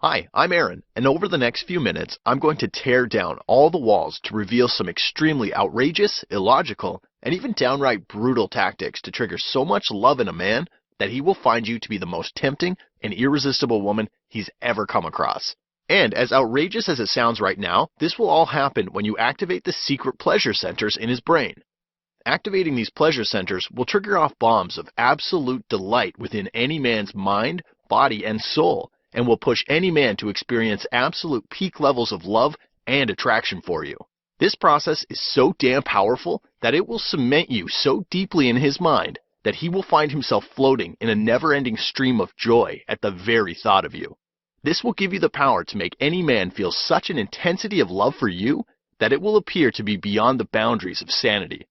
Hi, I'm Aaron, and over the next few minutes, I'm going to tear down all the walls to reveal some extremely outrageous, illogical, and even downright brutal tactics to trigger so much love in a man that he will find you to be the most tempting and irresistible woman he's ever come across. And as outrageous as it sounds right now, this will all happen when you activate the secret pleasure centers in his brain. Activating these pleasure centers will trigger off bombs of absolute delight within any man's mind, body, and soul, and will push any man to experience absolute peak levels of love and attraction for you. This process is so damn powerful that it will cement you so deeply in his mind that he will find himself floating in a never-ending stream of joy at the very thought of you. This will give you the power to make any man feel such an intensity of love for you that it will appear to be beyond the boundaries of sanity.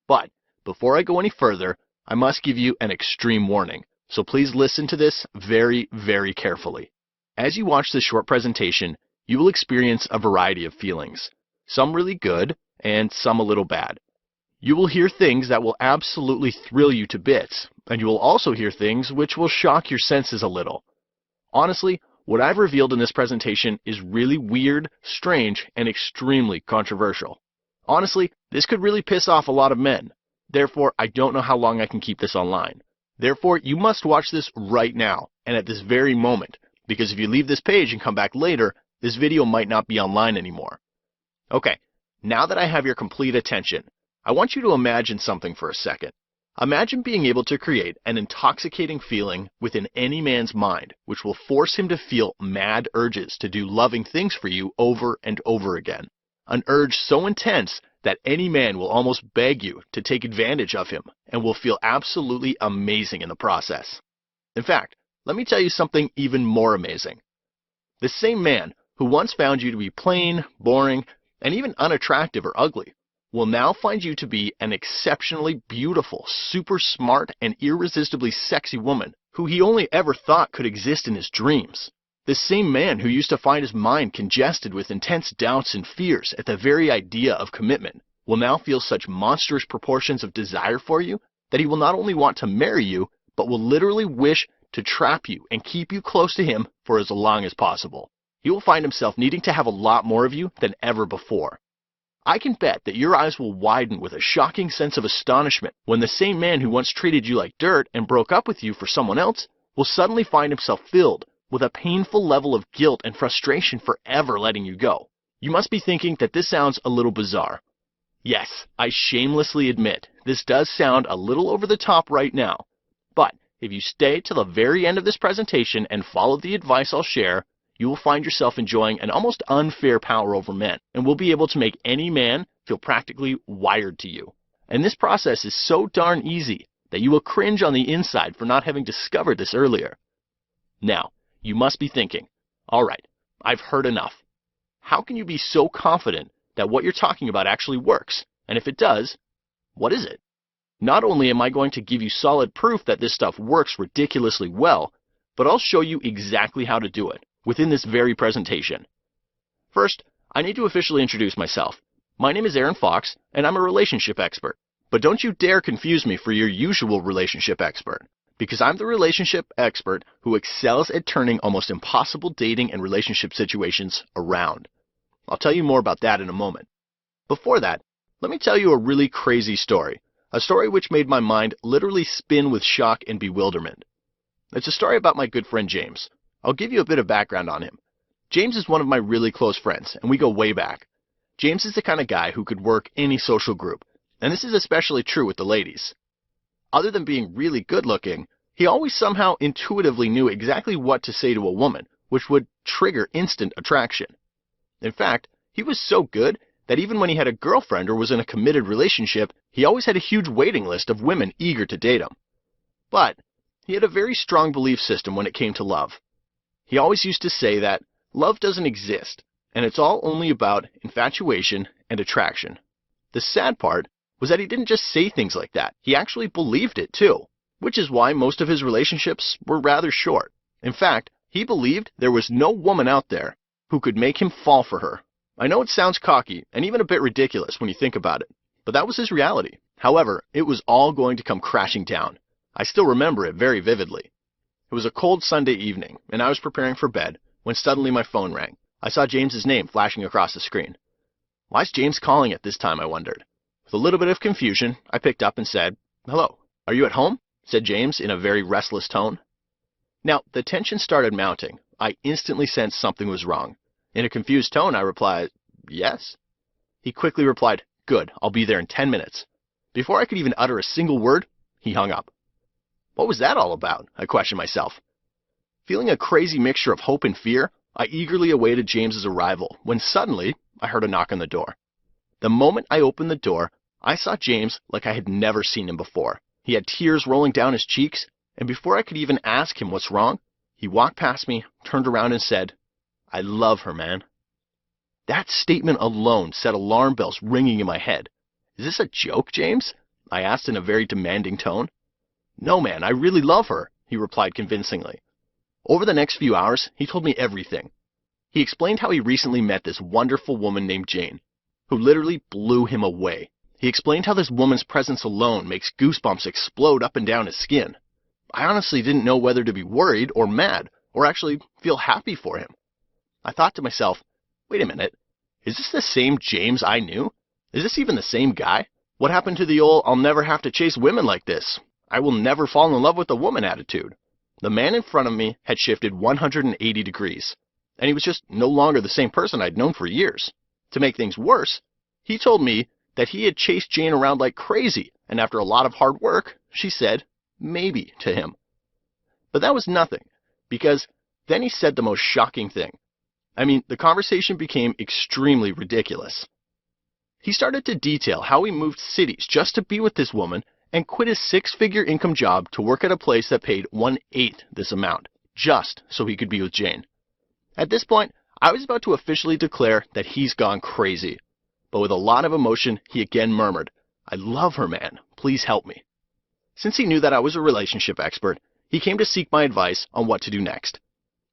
But before I go any further, I must give you an extreme warning, so please listen to this very, very carefully. As you watch this short presentation, you will experience a variety of feelings, some really good and some a little bad. You will hear things that will absolutely thrill you to bits, and you will also hear things which will shock your senses a little. Honestly, what I've revealed in this presentation is really weird, strange, and extremely controversial. Honestly, this could really piss off a lot of men. Therefore, I don't know how long I can keep this online. Therefore, you must watch this right now, and at this very moment, because if you leave this page and come back later, this video might not be online anymore. Okay, now that I have your complete attention, I want you to imagine something for a second. Imagine being able to create an intoxicating feeling within any man's mind, which will force him to feel mad urges to do loving things for you over and over again. An urge so intense that any man will almost beg you to take advantage of him and will feel absolutely amazing in the process. In fact, let me tell you something even more amazing. The same man who once found you to be plain, boring, and even unattractive or ugly will now find you to be an exceptionally beautiful, super smart, and irresistibly sexy woman who he only ever thought could exist in his dreams. The same man who used to find his mind congested with intense doubts and fears at the very idea of commitment will now feel such monstrous proportions of desire for you that he will not only want to marry you, but will literally wish to trap you and keep you close to him for as long as possible. He will find himself needing to have a lot more of you than ever before. I can bet that your eyes will widen with a shocking sense of astonishment when the same man who once treated you like dirt and broke up with you for someone else will suddenly find himself filled with a painful level of guilt and frustration for ever letting you go. You must be thinking that this sounds a little bizarre. Yes, I shamelessly admit this does sound a little over the top right now. But if you stay till the very end of this presentation and follow the advice I'll share, you will find yourself enjoying an almost unfair power over men and will be able to make any man feel practically wired to you. And this process is so darn easy that you will cringe on the inside for not having discovered this earlier. Now, you must be thinking, all right, I've heard enough. How can you be so confident that what you're talking about actually works? And if it does, what is it? Not only am I going to give you solid proof that this stuff works ridiculously well, but I'll show you exactly how to do it within this very presentation. First, I need to officially introduce myself. My name is Aaron Fox, and I'm a relationship expert. But don't you dare confuse me for your usual relationship expert, because I'm the relationship expert who excels at turning almost impossible dating and relationship situations around. I'll tell you more about that in a moment. Before that, let me tell you a really crazy story, a story which made my mind literally spin with shock and bewilderment. It's a story about my good friend James. I'll give you a bit of background on him. James is one of my really close friends, and we go way back. James is the kind of guy who could work any social group, and this is especially true with the ladies. Other than being really good looking, he always somehow intuitively knew exactly what to say to a woman, which would trigger instant attraction. In fact, he was so good that even when he had a girlfriend or was in a committed relationship, he always had a huge waiting list of women eager to date him. But he had a very strong belief system when it came to love. He always used to say that love doesn't exist, and it's all only about infatuation and attraction. The sad part was that he didn't just say things like that, he actually believed it too, which is why most of his relationships were rather short. In fact, he believed there was no woman out there who could make him fall for her. I know it sounds cocky and even a bit ridiculous when you think about it, but that was his reality. However, it was all going to come crashing down. I still remember it very vividly. It was a cold Sunday evening, and I was preparing for bed when suddenly my phone rang. I saw James's name flashing across the screen. Why's James calling at this time, I wondered. With a little bit of confusion, I picked up and said, "Hello, are you at home?" said James in a very restless tone. Now, the tension started mounting. I instantly sensed something was wrong. In a confused tone, I replied, "Yes." He quickly replied, "Good, I'll be there in 10 minutes. Before I could even utter a single word, he hung up. What was that all about? I questioned myself. Feeling a crazy mixture of hope and fear, I eagerly awaited James's arrival when suddenly I heard a knock on the door. The moment I opened the door, I saw James like I had never seen him before. He had tears rolling down his cheeks, and before I could even ask him what's wrong, he walked past me, turned around and said, "I love her, man." That statement alone set alarm bells ringing in my head. "Is this a joke, James?" I asked in a very demanding tone. "No, man, I really love her," he replied convincingly. Over the next few hours, he told me everything. He explained how he recently met this wonderful woman named Jane, who literally blew him away. He explained how this woman's presence alone makes goosebumps explode up and down his skin. I honestly didn't know whether to be worried or mad, or actually feel happy for him. I thought to myself, wait a minute, is this the same James I knew? Is this even the same guy? What happened to the old, "I'll never have to chase women like this. I will never fall in love with a woman" attitude? The man in front of me had shifted 180 degrees, and he was just no longer the same person I'd known for years. To make things worse, he told me that he had chased Jane around like crazy, and after a lot of hard work, she said maybe to him. But that was nothing, because then he said the most shocking thing. I mean, the conversation became extremely ridiculous. He started to detail how he moved cities just to be with this woman and quit his 6-figure income job to work at a place that paid 1/8 this amount, just so he could be with Jane. At this point, I was about to officially declare that he's gone crazy. But with a lot of emotion, he again murmured, "I love her, man. Please help me." Since he knew that I was a relationship expert, he came to seek my advice on what to do next.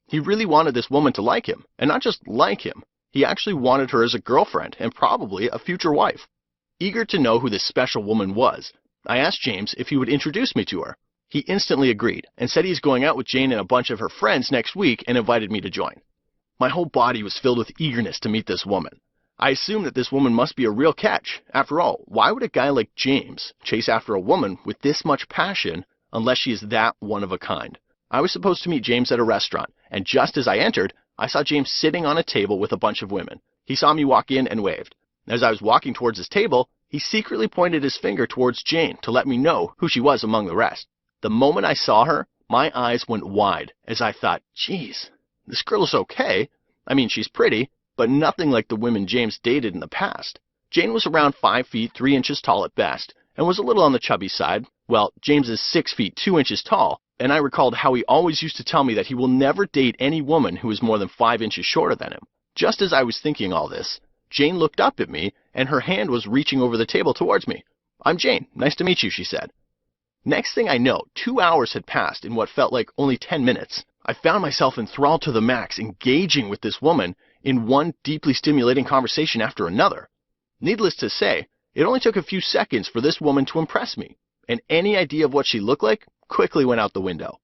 He really wanted this woman to like him, and not just like him. He actually wanted her as a girlfriend and probably a future wife. Eager to know who this special woman was, I asked James if he would introduce me to her. He instantly agreed and said he's going out with Jane and a bunch of her friends next week and invited me to join. My whole body was filled with eagerness to meet this woman. I assumed that this woman must be a real catch. After all, why would a guy like James chase after a woman with this much passion unless she is that one of a kind? I was supposed to meet James at a restaurant, and just as I entered, I saw James sitting on a table with a bunch of women. He saw me walk in and waved. As I was walking towards his table, he secretly pointed his finger towards Jane to let me know who she was among the rest. The moment I saw her, my eyes went wide as I thought, geez, this girl is okay. I mean, she's pretty, but nothing like the women James dated in the past. Jane was around 5 feet 3 inches tall at best, and was a little on the chubby side. Well, James is 6 feet 2 inches tall, and I recalled how he always used to tell me that he will never date any woman who is more than 5 inches shorter than him. Just as I was thinking all this, Jane looked up at me, and her hand was reaching over the table towards me. "I'm Jane. Nice to meet you," she said. Next thing I know, 2 hours had passed in what felt like only 10 minutes. I found myself enthralled to the max, engaging with this woman in one deeply stimulating conversation after another. Needless to say, it only took a few seconds for this woman to impress me, and any idea of what she looked like quickly went out the window.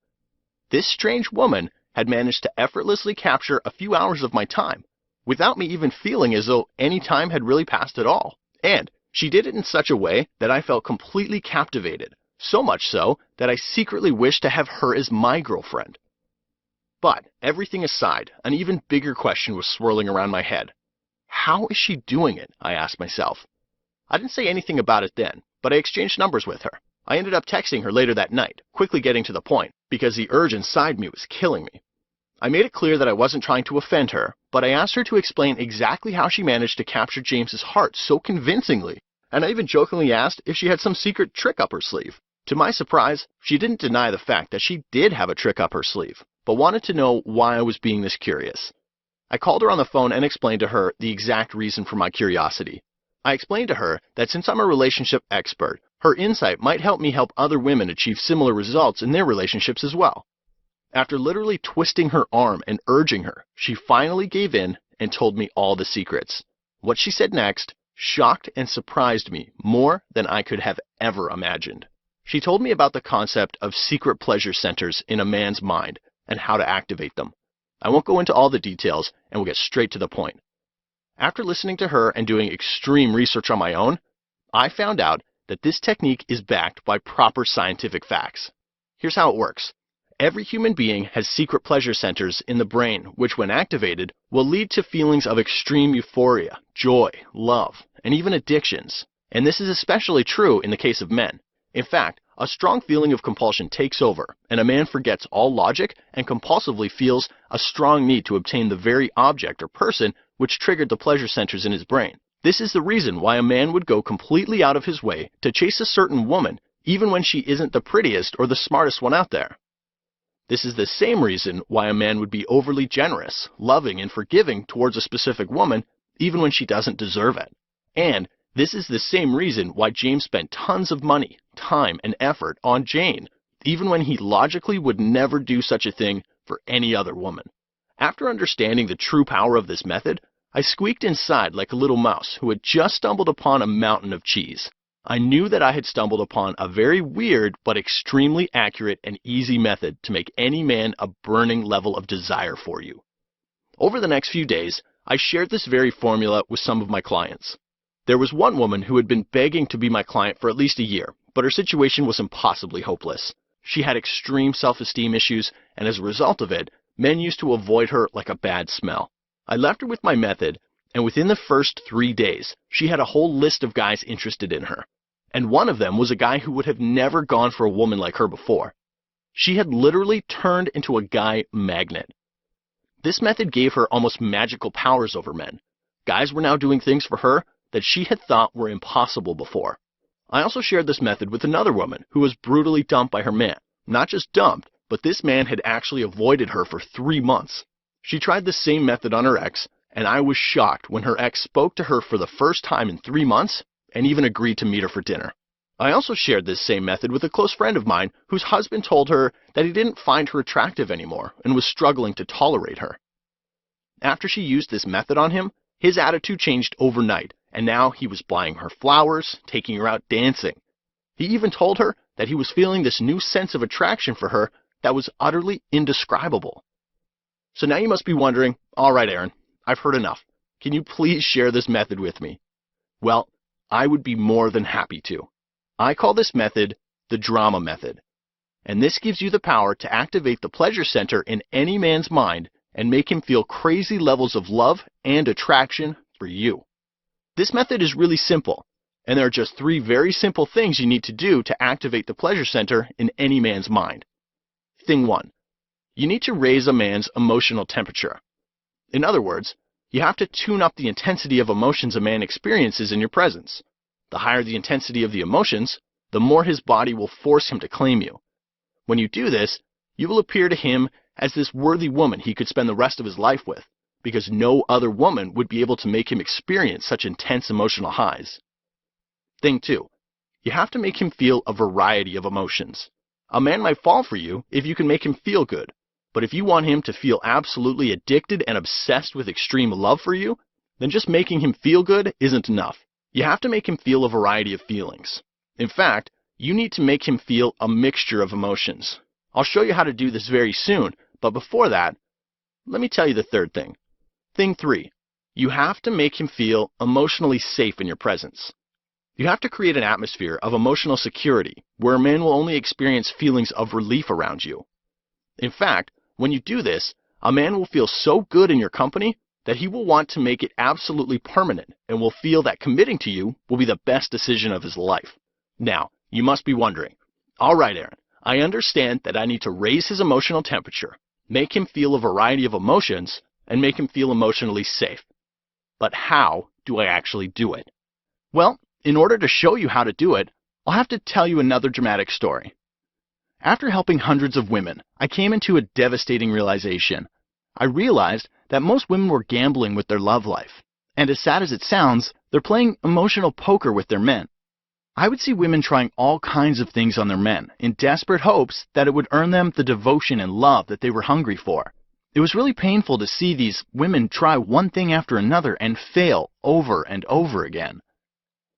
This strange woman had managed to effortlessly capture a few hours of my time, without me even feeling as though any time had really passed at all. And she did it in such a way that I felt completely captivated, so much so that I secretly wished to have her as my girlfriend. But everything aside, an even bigger question was swirling around my head. How is she doing it? I asked myself. I didn't say anything about it then, but I exchanged numbers with her. I ended up texting her later that night, quickly getting to the point, because the urge inside me was killing me. I made it clear that I wasn't trying to offend her, but I asked her to explain exactly how she managed to capture James's heart so convincingly, and I even jokingly asked if she had some secret trick up her sleeve. To my surprise, she didn't deny the fact that she did have a trick up her sleeve, but wanted to know why I was being this curious. I called her on the phone and explained to her the exact reason for my curiosity. I explained to her that since I'm a relationship expert, her insight might help me help other women achieve similar results in their relationships as well. After literally twisting her arm and urging her, she finally gave in and told me all the secrets. What she said next shocked and surprised me more than I could have ever imagined. She told me about the concept of secret pleasure centers in a man's mind and how to activate them. I won't go into all the details and we'll get straight to the point. After listening to her and doing extreme research on my own, I found out that this technique is backed by proper scientific facts. Here's how it works. Every human being has secret pleasure centers in the brain, which when activated will lead to feelings of extreme euphoria, joy, love, and even addictions. And this is especially true in the case of men. In fact, a strong feeling of compulsion takes over, and a man forgets all logic and compulsively feels a strong need to obtain the very object or person which triggered the pleasure centers in his brain. This is the reason why a man would go completely out of his way to chase a certain woman, even when she isn't the prettiest or the smartest one out there. This is the same reason why a man would be overly generous, loving, and forgiving towards a specific woman, even when she doesn't deserve it. And this is the same reason why James spent tons of money, time, and effort on Jane, even when he logically would never do such a thing for any other woman. After understanding the true power of this method, I squeaked inside like a little mouse who had just stumbled upon a mountain of cheese. I knew that I had stumbled upon a very weird but extremely accurate and easy method to make any man a burning level of desire for you. Over the next few days, I shared this very formula with some of my clients. There was one woman who had been begging to be my client for at least a year, but her situation was impossibly hopeless. She had extreme self-esteem issues, and as a result of it, men used to avoid her like a bad smell. I left her with my method, and within the first 3 days, she had a whole list of guys interested in her. And one of them was a guy who would have never gone for a woman like her before. She had literally turned into a guy magnet. This method gave her almost magical powers over men. Guys were now doing things for her that she had thought were impossible before. I also shared this method with another woman who was brutally dumped by her man. Not just dumped, but this man had actually avoided her for 3 months. She tried the same method on her ex, and I was shocked when her ex spoke to her for the first time in 3 months and even agreed to meet her for dinner. I also shared this same method with a close friend of mine whose husband told her that he didn't find her attractive anymore and was struggling to tolerate her. After she used this method on him, his attitude changed overnight, and now he was buying her flowers, taking her out dancing. He even told her that he was feeling this new sense of attraction for her that was utterly indescribable. So now you must be wondering, all right, Aaron, I've heard enough. Can you please share this method with me? Well, I would be more than happy to. I call this method the drama method. And this gives you the power to activate the pleasure center in any man's mind and make him feel crazy levels of love and attraction for you. This method is really simple, and there are just 3 very simple things you need to do to activate the pleasure center in any man's mind. Thing 1. You need to raise a man's emotional temperature. In other words, you have to tune up the intensity of emotions a man experiences in your presence. The higher the intensity of the emotions, the more his body will force him to claim you. When you do this, you will appear to him as this worthy woman he could spend the rest of his life with, because no other woman would be able to make him experience such intense emotional highs. Thing 2. You have to make him feel a variety of emotions. A man might fall for you if you can make him feel good, but if you want him to feel absolutely addicted and obsessed with extreme love for you, then just making him feel good isn't enough. You have to make him feel a variety of feelings. In fact, you need to make him feel a mixture of emotions. I'll show you how to do this very soon, but before that, let me tell you the third thing. Thing 3. You have to make him feel emotionally safe in your presence. You have to create an atmosphere of emotional security where a man will only experience feelings of relief around you. In fact, when you do this, a man will feel so good in your company that he will want to make it absolutely permanent and will feel that committing to you will be the best decision of his life. Now, you must be wondering, all right, Aaron, I understand that I need to raise his emotional temperature, make him feel a variety of emotions, and make him feel emotionally safe. But how do I actually do it? Well, in order to show you how to do it, I'll have to tell you another dramatic story. After helping hundreds of women, I came into a devastating realization. I realized that most women were gambling with their love life. And as sad as it sounds, they're playing emotional poker with their men. I would see women trying all kinds of things on their men in desperate hopes that it would earn them the devotion and love that they were hungry for. It was really painful to see these women try one thing after another and fail over and over again.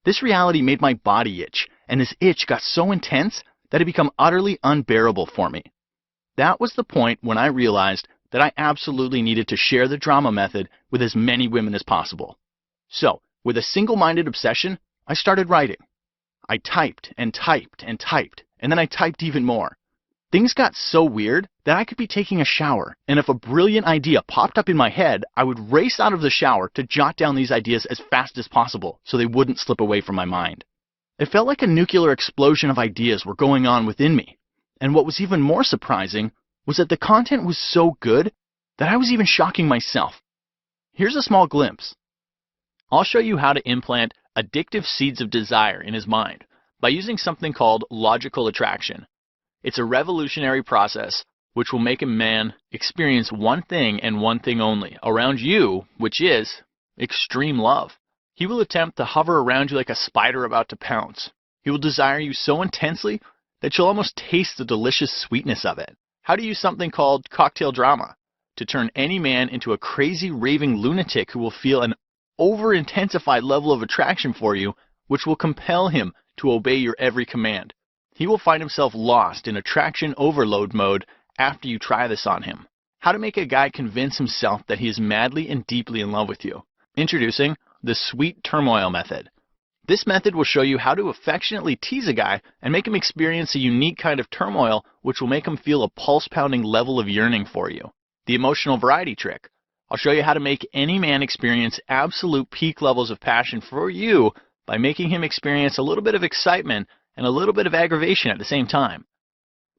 This reality made my body itch, and this itch got so intense that it became utterly unbearable for me. That was the point when I realized that I absolutely needed to share the drama method with as many women as possible. So, with a single-minded obsession, I started writing. I typed and typed and typed, and then I typed even more. Things got so weird that I could be taking a shower, and if a brilliant idea popped up in my head, I would race out of the shower to jot down these ideas as fast as possible so they wouldn't slip away from my mind. It felt like a nuclear explosion of ideas were going on within me, and what was even more surprising was that the content was so good that I was even shocking myself. Here's a small glimpse. I'll show you how to implant addictive seeds of desire in his mind by using something called logical attraction. It's a revolutionary process which will make a man experience one thing and one thing only around you, which is extreme love. He will attempt to hover around you like a spider about to pounce. He will desire you so intensely that you'll almost taste the delicious sweetness of it. How to use something called cocktail drama to turn any man into a crazy raving lunatic who will feel an over-intensified level of attraction for you, which will compel him to obey your every command. He will find himself lost in attraction overload mode after you try this on him. How to make a guy convince himself that he is madly and deeply in love with you. Introducing the sweet turmoil method. This method will show you how to affectionately tease a guy and make him experience a unique kind of turmoil which will make him feel a pulse-pounding level of yearning for you. The emotional variety trick. I'll show you how to make any man experience absolute peak levels of passion for you by making him experience a little bit of excitement and a little bit of aggravation at the same time.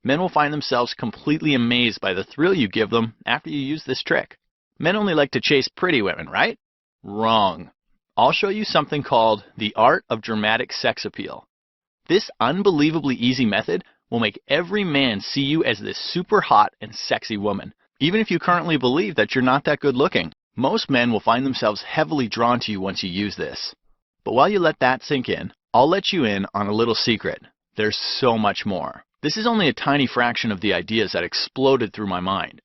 Men will find themselves completely amazed by the thrill you give them after you use this trick. Men only like to chase pretty women, right? Wrong. I'll show you something called the art of dramatic sex appeal. This unbelievably easy method will make every man see you as this super hot and sexy woman, even if you currently believe that you're not that good looking. Most men will find themselves heavily drawn to you once you use this. But while you let that sink in, I'll let you in on a little secret. There's so much more. This is only a tiny fraction of the ideas that exploded through my mind.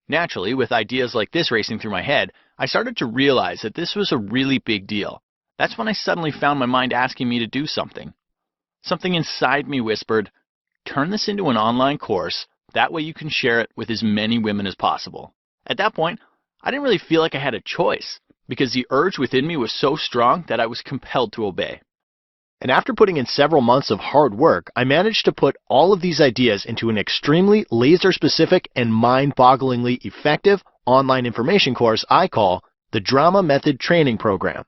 Naturally, with ideas like this racing through my head, I started to realize that this was a really big deal. That's when I suddenly found my mind asking me to do something. Something inside me whispered, turn this into an online course, that way you can share it with as many women as possible. At that point, I didn't really feel like I had a choice, because the urge within me was so strong that I was compelled to obey. And after putting in several months of hard work, I managed to put all of these ideas into an extremely laser-specific and mind-bogglingly effective online information course I call the Drama Method Training Program.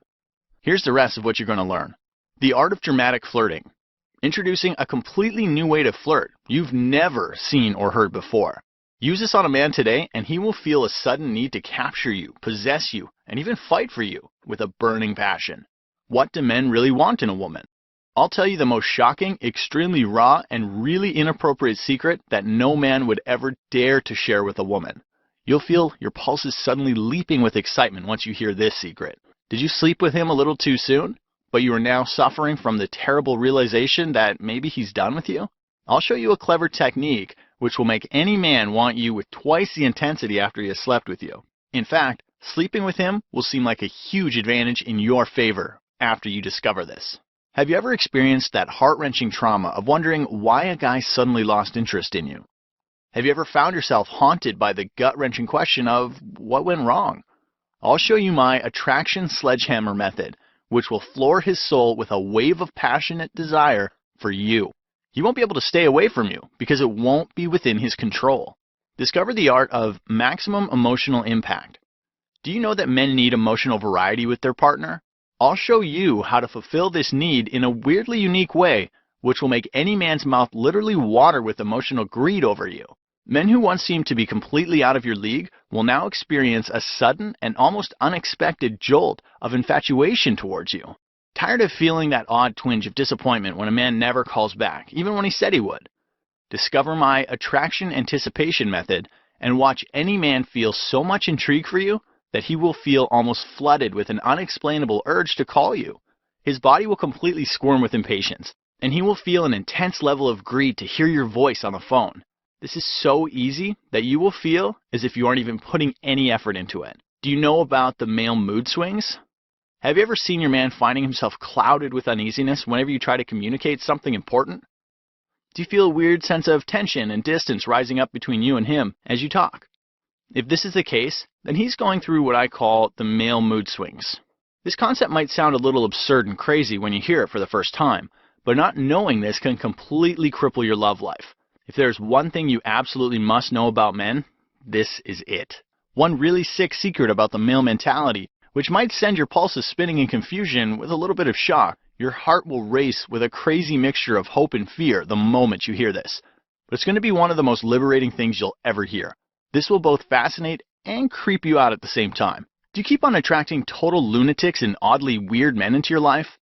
Here's the rest of what you're going to learn. The art of dramatic flirting. Introducing a completely new way to flirt you've never seen or heard before. Use this on a man today and he will feel a sudden need to capture you, possess you, and even fight for you with a burning passion. What do men really want in a woman? I'll tell you the most shocking, extremely raw, and really inappropriate secret that no man would ever dare to share with a woman. You'll feel your pulses suddenly leaping with excitement once you hear this secret. Did you sleep with him a little too soon, but you are now suffering from the terrible realization that maybe he's done with you? I'll show you a clever technique which will make any man want you with twice the intensity after he has slept with you. In fact, sleeping with him will seem like a huge advantage in your favor after you discover this. Have you ever experienced that heart-wrenching trauma of wondering why a guy suddenly lost interest in you? Have you ever found yourself haunted by the gut-wrenching question of what went wrong? I'll show you my attraction sledgehammer method, which will floor his soul with a wave of passionate desire for you. He won't be able to stay away from you because it won't be within his control. Discover the art of maximum emotional impact. Do you know that men need emotional variety with their partner? I'll show you how to fulfill this need in a weirdly unique way, which will make any man's mouth literally water with emotional greed over you. Men who once seemed to be completely out of your league will now experience a sudden and almost unexpected jolt of infatuation towards you. Tired of feeling that odd twinge of disappointment when a man never calls back, even when he said he would? Discover my attraction anticipation method and watch any man feel so much intrigue for you that he will feel almost flooded with an unexplainable urge to call you. His body will completely squirm with impatience, and he will feel an intense level of greed to hear your voice on the phone. This is so easy that you will feel as if you aren't even putting any effort into it. Do you know about the male mood swings? Have you ever seen your man finding himself clouded with uneasiness whenever you try to communicate something important? Do you feel a weird sense of tension and distance rising up between you and him as you talk? If this is the case, then he's going through what I call the male mood swings. This concept might sound a little absurd and crazy when you hear it for the first time, but not knowing this can completely cripple your love life. If there's one thing you absolutely must know about men, this is it. One really sick secret about the male mentality, which might send your pulses spinning in confusion with a little bit of shock. Your heart will race with a crazy mixture of hope and fear the moment you hear this. But it's going to be one of the most liberating things you'll ever hear. This will both fascinate and creep you out at the same time. Do you keep on attracting total lunatics and oddly weird men into your life?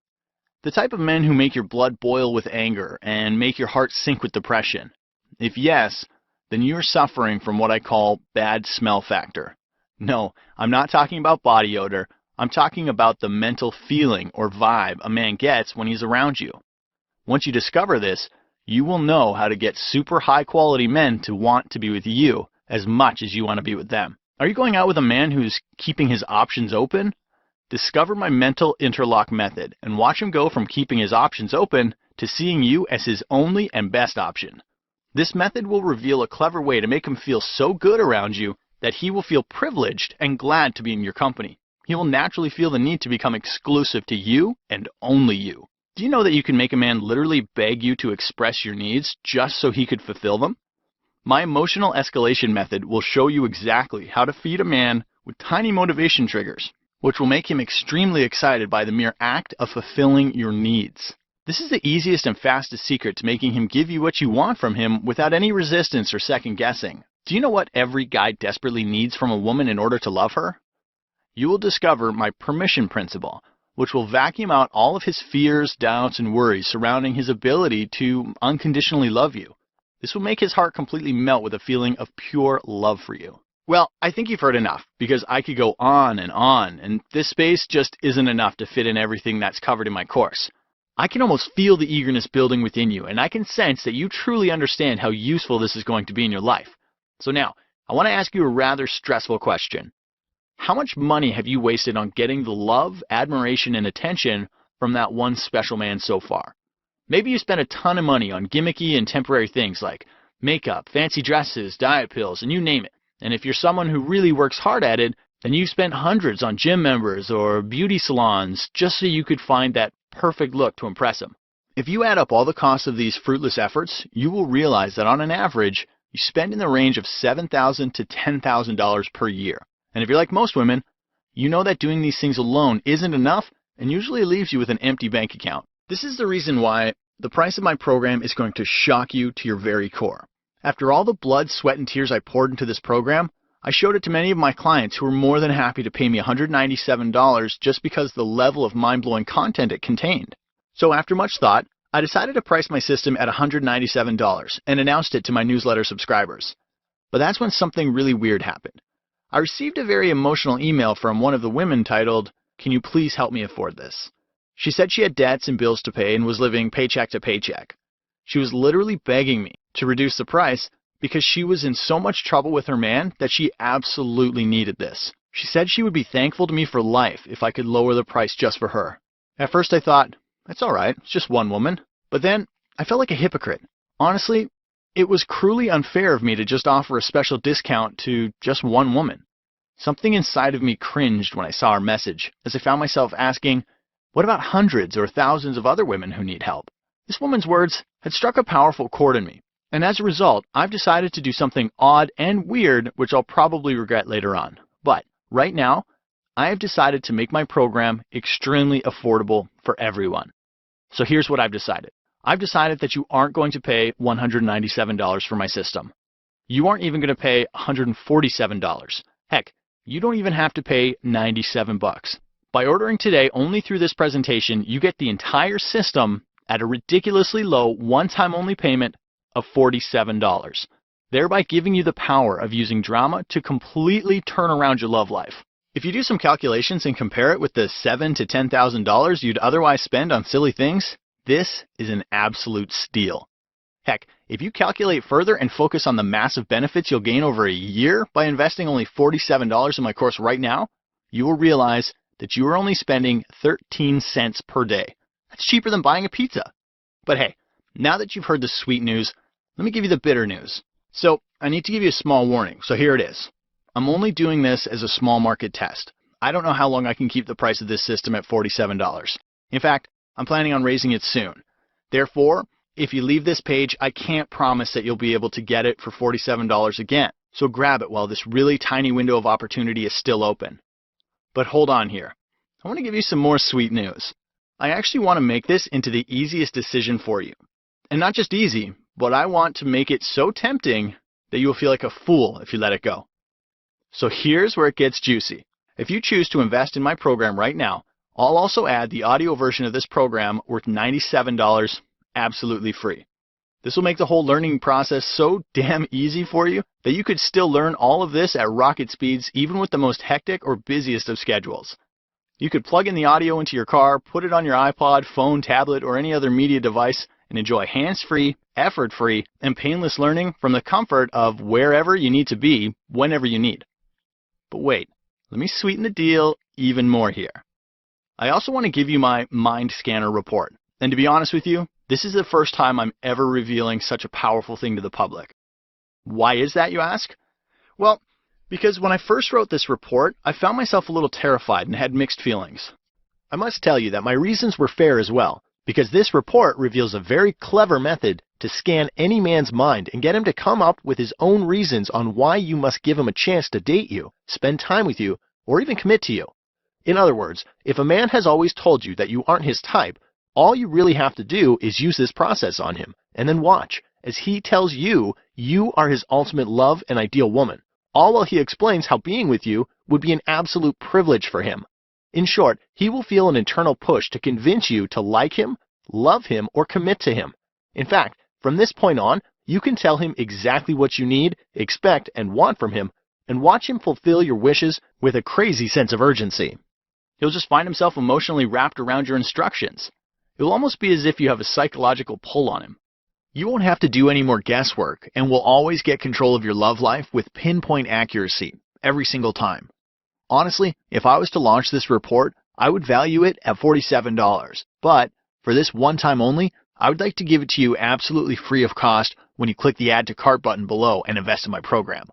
The type of men who make your blood boil with anger and make your heart sink with depression? If yes, then you're suffering from what I call bad smell factor. No, I'm not talking about body odor. I'm talking about the mental feeling or vibe a man gets when he's around you. Once you discover this, you will know how to get super high quality men to want to be with you as much as you want to be with them. Are you going out with a man who's keeping his options open? Discover my mental interlock method and watch him go from keeping his options open to seeing you as his only and best option. This method will reveal a clever way to make him feel so good around you that he will feel privileged and glad to be in your company. He will naturally feel the need to become exclusive to you and only you. Do you know that you can make a man literally beg you to express your needs just so he could fulfill them? My emotional escalation method will show you exactly how to feed a man with tiny motivation triggers, which will make him extremely excited by the mere act of fulfilling your needs. This is the easiest and fastest secret to making him give you what you want from him without any resistance or second guessing. Do you know what every guy desperately needs from a woman in order to love her? You will discover my permission principle, which will vacuum out all of his fears, doubts, and worries surrounding his ability to unconditionally love you. This will make his heart completely melt with a feeling of pure love for you. Well, I think you've heard enough, because I could go on, and this space just isn't enough to fit in everything that's covered in my course. I can almost feel the eagerness building within you, and I can sense that you truly understand how useful this is going to be in your life. So now, I want to ask you a rather stressful question. How much money have you wasted on getting the love, admiration, and attention from that one special man so far? Maybe you spent a ton of money on gimmicky and temporary things like makeup, fancy dresses, diet pills, and you name it. And if you're someone who really works hard at it, then you've spent hundreds on gym members or beauty salons just so you could find that perfect look to impress him. If you add up all the costs of these fruitless efforts, you will realize that on an average, you spend in the range of $7,000 to $10,000 per year. And if you're like most women, you know that doing these things alone isn't enough and usually leaves you with an empty bank account. This is the reason why the price of my program is going to shock you to your very core. After all the blood, sweat, and tears I poured into this program, I showed it to many of my clients who were more than happy to pay me $197 just because of the level of mind-blowing content it contained. So after much thought, I decided to price my system at $197 and announced it to my newsletter subscribers. But that's when something really weird happened. I received a very emotional email from one of the women titled, "Can you please help me afford this?" She said she had debts and bills to pay and was living paycheck to paycheck. She was literally begging me to reduce the price because she was in so much trouble with her man that she absolutely needed this. She said she would be thankful to me for life if I could lower the price just for her. At first I thought, that's alright, it's just one woman. But then I felt like a hypocrite. Honestly, it was cruelly unfair of me to just offer a special discount to just one woman. Something inside of me cringed when I saw her message, as I found myself asking, what about hundreds or thousands of other women who need help? This woman's words had struck a powerful chord in me, and as a result, I've decided to do something odd and weird, which I'll probably regret later on. But right now, I have decided to make my program extremely affordable for everyone. So here's what I've decided. I've decided that you aren't going to pay $197 for my system. You aren't even going to pay $147. Heck, you don't even have to pay $97. By ordering today only through this presentation, you get the entire system at a ridiculously low one-time only payment of $47, thereby giving you the power of using drama to completely turn around your love life. If you do some calculations and compare it with the $7,000 to $10,000 you'd otherwise spend on silly things, this is an absolute steal. Heck, if you calculate further and focus on the massive benefits you'll gain over a year by investing only $47 in my course right now, you will realize that you are only spending 13 cents per day. That's cheaper than buying a pizza. But hey, now that you've heard the sweet news, let me give you the bitter news. So I need to give you a small warning, so here it is. I'm only doing this as a small market test. I don't know how long I can keep the price of this system at $47. In fact, I'm planning on raising it soon. Therefore, if you leave this page, I can't promise that you'll be able to get it for $47 again. So grab it while this really tiny window of opportunity is still open. But hold on here. I want to give you some more sweet news. I actually want to make this into the easiest decision for you. And not just easy, but I want to make it so tempting that you will feel like a fool if you let it go. So here's where it gets juicy. If you choose to invest in my program right now, I'll also add the audio version of this program worth $97 absolutely free. This will make the whole learning process so damn easy for you that you could still learn all of this at rocket speeds even with the most hectic or busiest of schedules. You could plug in the audio into your car, put it on your iPod, phone, tablet, or any other media device and enjoy hands-free, effort-free, and painless learning from the comfort of wherever you need to be, whenever you need. But wait, let me sweeten the deal even more here. I also want to give you my Mind Scanner report. And to be honest with you, this is the first time I'm ever revealing such a powerful thing to the public. Why is that, you ask? Well, because when I first wrote this report, I found myself a little terrified and had mixed feelings. I must tell you that my reasons were fair as well, because this report reveals a very clever method to scan any man's mind and get him to come up with his own reasons on why you must give him a chance to date you, spend time with you, or even commit to you. In other words, if a man has always told you that you aren't his type, all you really have to do is use this process on him, and then watch as he tells you you are his ultimate love and ideal woman, all while he explains how being with you would be an absolute privilege for him. In short, he will feel an internal push to convince you to like him, love him, or commit to him. In fact, from this point on, you can tell him exactly what you need, expect, and want from him, and watch him fulfill your wishes with a crazy sense of urgency. He'll just find himself emotionally wrapped around your instructions. It will almost be as if you have a psychological pull on him. You won't have to do any more guesswork and will always get control of your love life with pinpoint accuracy every single time. Honestly, if I was to launch this report, I would value it at $47. But for this one time only, I would like to give it to you absolutely free of cost when you click the Add to Cart button below and invest in my program.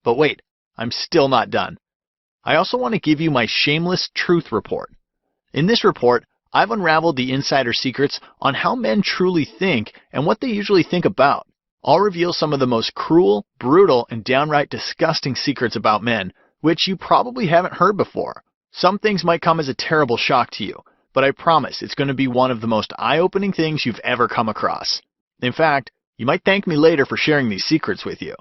But wait, I'm still not done. I also want to give you my shameless truth report. In this report, I've unraveled the insider secrets on how men truly think and what they usually think about. I'll reveal some of the most cruel, brutal, and downright disgusting secrets about men, which you probably haven't heard before. Some things might come as a terrible shock to you, but I promise it's going to be one of the most eye-opening things you've ever come across. In fact, you might thank me later for sharing these secrets with you.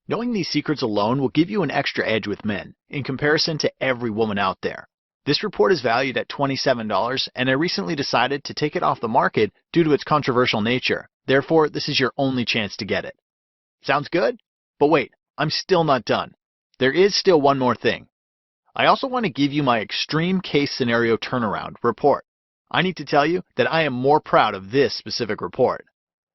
Knowing these secrets alone will give you an extra edge with men, in comparison to every woman out there. This report is valued at $27, and I recently decided to take it off the market due to its controversial nature. Therefore, this is your only chance to get it. Sounds good? But wait, I'm still not done. There is still one more thing. I also want to give you my extreme case scenario turnaround report. I need to tell you that I am more proud of this specific report.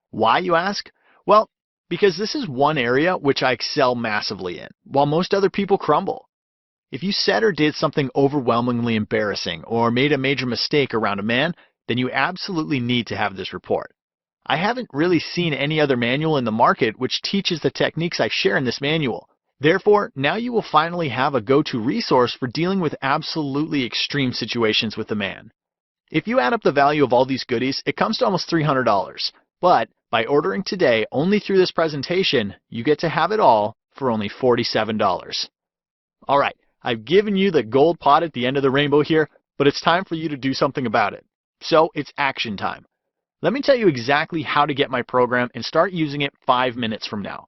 Why, you ask? Well, because this is one area which I excel massively in, while most other people crumble. If you said or did something overwhelmingly embarrassing or made a major mistake around a man, then you absolutely need to have this report. I haven't really seen any other manual in the market which teaches the techniques I share in this manual. Therefore, now you will finally have a go-to resource for dealing with absolutely extreme situations with a man. If you add up the value of all these goodies, it comes to almost $300. But by ordering today only through this presentation, you get to have it all for only $47. All right. I've given you the gold pot at the end of the rainbow here, but it's time for you to do something about it. So it's action time. Let me tell you exactly how to get my program and start using it 5 minutes from now.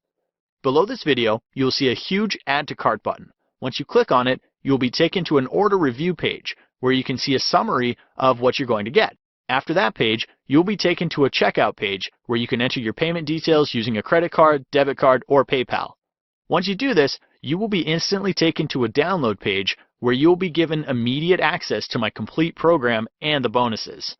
Below this video, you'll see a huge Add to Cart button. Once you click on it, you'll be taken to an order review page where you can see a summary of what you're going to get. After that page, you'll be taken to a checkout page where you can enter your payment details using a credit card, debit card, or PayPal. Once you do this, you will be instantly taken to a download page where you'll be given immediate access to my complete program and the bonuses.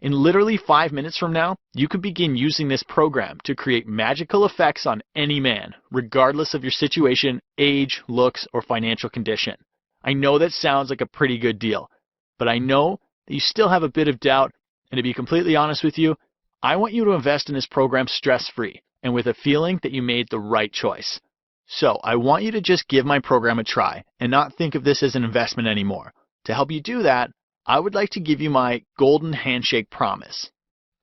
In literally 5 minutes from now, you can begin using this program to create magical effects on any man, regardless of your situation, age, looks, or financial condition. I know that sounds like a pretty good deal, but I know that you still have a bit of doubt, and to be completely honest with you, I want you to invest in this program stress-free and with a feeling that you made the right choice. So I want you to just give my program a try and not think of this as an investment anymore. To help you do that, I would like to give you my golden handshake promise.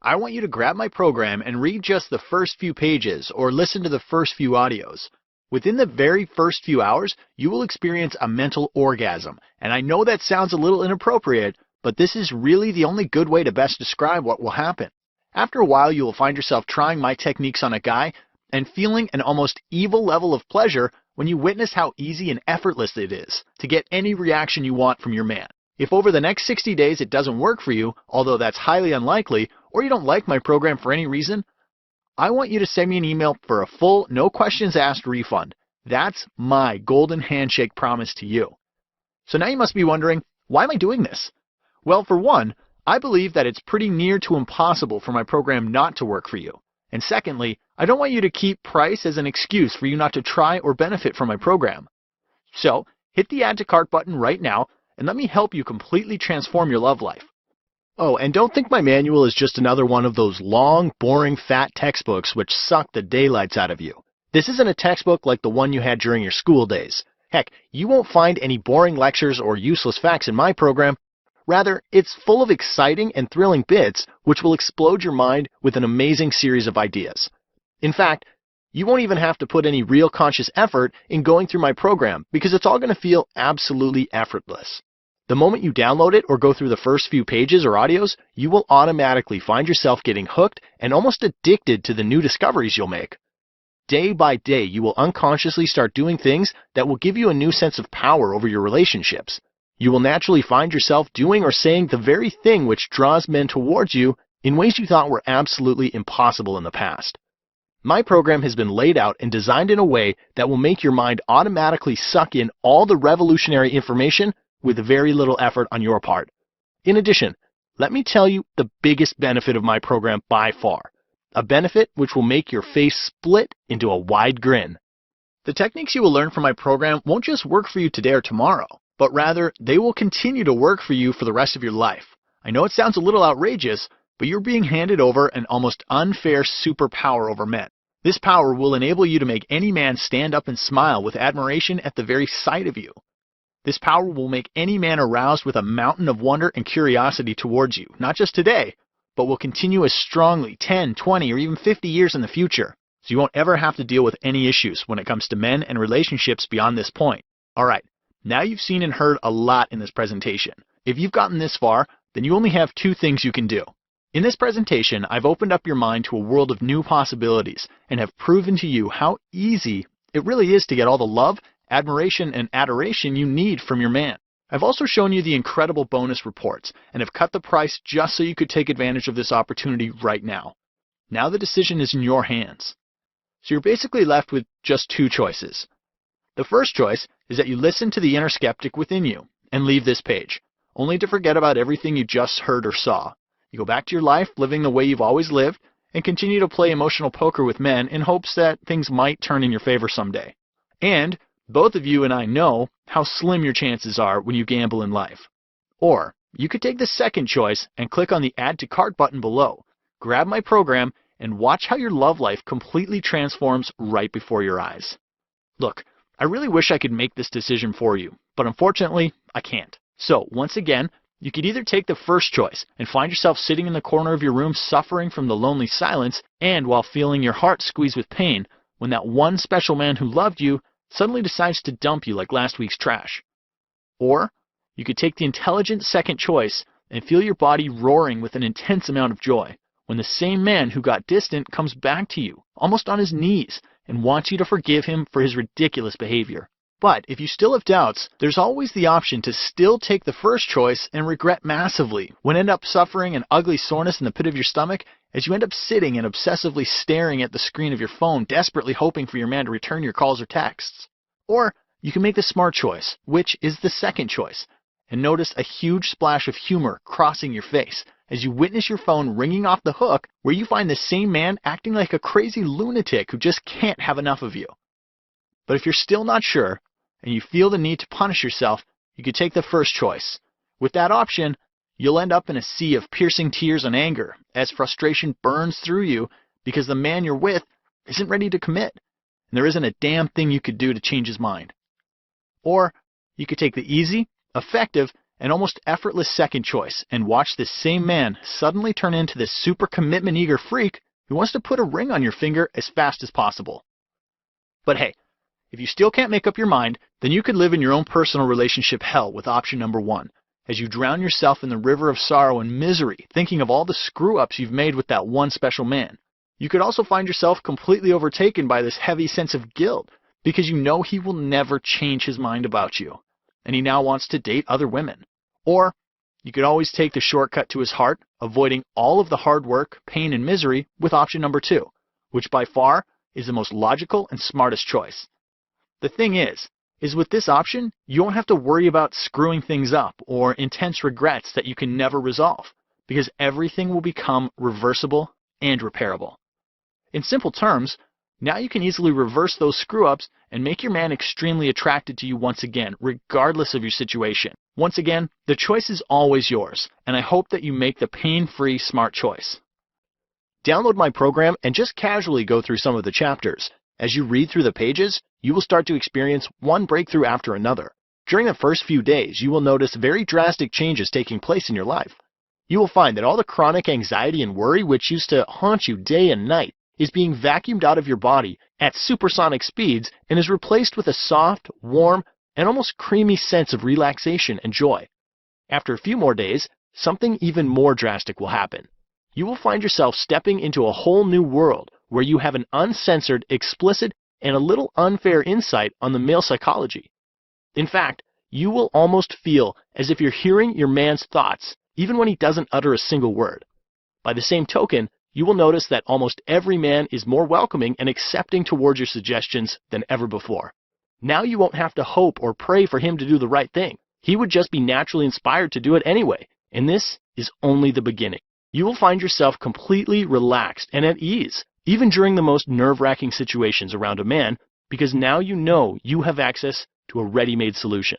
I want you to grab my program and read just the first few pages or listen to the first few audios. Within the very first few hours, you will experience a mental orgasm. And I know that sounds a little inappropriate, but this is really the only good way to best describe what will happen. After a while, you will find yourself trying my techniques on a guy and feeling an almost evil level of pleasure when you witness how easy and effortless it is to get any reaction you want from your man. If over the next 60 days it doesn't work for you, although that's highly unlikely, or you don't like my program for any reason, I want you to send me an email for a full, no questions asked refund. That's my golden handshake promise to you. So now you must be wondering, why am I doing this? Well, for one, I believe that it's pretty near to impossible for my program not to work for you. And secondly, I don't want you to keep price as an excuse for you not to try or benefit from my program. So hit the add to cart button right now and let me help you completely transform your love life. Oh, and don't think my manual is just another one of those long, boring, fat textbooks which suck the daylights out of you. This isn't a textbook like the one you had during your school days. Heck, you won't find any boring lectures or useless facts in my program. Rather, it's full of exciting and thrilling bits which will explode your mind with an amazing series of ideas. In fact, you won't even have to put any real conscious effort in going through my program because it's all going to feel absolutely effortless. The moment you download it or go through the first few pages or audios, you will automatically find yourself getting hooked and almost addicted to the new discoveries you'll make. Day by day, you will unconsciously start doing things that will give you a new sense of power over your relationships. You will naturally find yourself doing or saying the very thing which draws men towards you in ways you thought were absolutely impossible in the past. My program has been laid out and designed in a way that will make your mind automatically suck in all the revolutionary information with very little effort on your part. In addition, let me tell you the biggest benefit of my program by far. A benefit which will make your face split into a wide grin. The techniques you will learn from my program won't just work for you today or tomorrow, but rather they will continue to work for you for the rest of your life. I know it sounds a little outrageous, but you're being handed over an almost unfair superpower over men. This power will enable you to make any man stand up and smile with admiration at the very sight of you. This power will make any man aroused with a mountain of wonder and curiosity towards you, not just today, but will continue as strongly 10, 20, or even 50 years in the future, so you won't ever have to deal with any issues when it comes to men and relationships beyond this point. Alright, now you've seen and heard a lot in this presentation. If you've gotten this far, then you only have two things you can do. In this presentation, I've opened up your mind to a world of new possibilities and have proven to you how easy it really is to get all the love, admiration, and adoration you need from your man. I've also shown you the incredible bonus reports and have cut the price just so you could take advantage of this opportunity right now. Now the decision is in your hands. So you're basically left with just two choices. The first choice is that you listen to the inner skeptic within you and leave this page, only to forget about everything you just heard or saw. You go back to your life living the way you've always lived and continue to play emotional poker with men in hopes that things might turn in your favor someday. And both of you and I know how slim your chances are when you gamble in life. Or you could take the second choice and click on the Add to Cart button below, grab my program, and watch how your love life completely transforms right before your eyes. Look, I really wish I could make this decision for you, but unfortunately, I can't. So once again, you could either take the first choice and find yourself sitting in the corner of your room suffering from the lonely silence and while feeling your heart squeeze with pain when that one special man who loved you suddenly decides to dump you like last week's trash. Or you could take the intelligent second choice and feel your body roaring with an intense amount of joy when the same man who got distant comes back to you, almost on his knees, and wants you to forgive him for his ridiculous behavior. But if you still have doubts, there's always the option to still take the first choice and regret massively when end up suffering an ugly soreness in the pit of your stomach as you end up sitting and obsessively staring at the screen of your phone, desperately hoping for your man to return your calls or texts. Or you can make the smart choice, which is the second choice, and notice a huge splash of humor crossing your face as you witness your phone ringing off the hook where you find the same man acting like a crazy lunatic who just can't have enough of you. But if you're still not sure, and you feel the need to punish yourself, you could take the first choice. With that option, you'll end up in a sea of piercing tears and anger as frustration burns through you because the man you're with isn't ready to commit. and there isn't a damn thing you could do to change his mind. Or you could take the easy, effective, and almost effortless second choice and watch this same man suddenly turn into this super commitment eager freak who wants to put a ring on your finger as fast as possible. But hey, if you still can't make up your mind, then you could live in your own personal relationship hell with option number 1, as you drown yourself in the river of sorrow and misery thinking of all the screw-ups you've made with that one special man. You could also find yourself completely overtaken by this heavy sense of guilt because you know he will never change his mind about you, and he now wants to date other women. Or you could always take the shortcut to his heart, avoiding all of the hard work, pain, and misery with option number 2, which by far is the most logical and smartest choice. The thing is with this option, you won't have to worry about screwing things up or intense regrets that you can never resolve, because everything will become reversible and repairable. In simple terms, now you can easily reverse those screw-ups and make your man extremely attracted to you once again, regardless of your situation. Once again, the choice is always yours, and I hope that you make the pain-free, smart choice. Download my program and just casually go through some of the chapters. As you read through the pages, you will start to experience one breakthrough after another. During the first few days, you will notice very drastic changes taking place in your life. You will find that all the chronic anxiety and worry which used to haunt you day and night is being vacuumed out of your body at supersonic speeds and is replaced with a soft, warm, and almost creamy sense of relaxation and joy. After a few more days, something even more drastic will happen. You will find yourself stepping into a whole new world where you have an uncensored, explicit, and a little unfair insight on the male psychology. In fact, you will almost feel as if you're hearing your man's thoughts, even when he doesn't utter a single word. By the same token, you will notice that almost every man is more welcoming and accepting towards your suggestions than ever before. Now you won't have to hope or pray for him to do the right thing. He would just be naturally inspired to do it anyway, and this is only the beginning. You will find yourself completely relaxed and at ease, even during the most nerve-wracking situations around a man, because now you know you have access to a ready-made solution.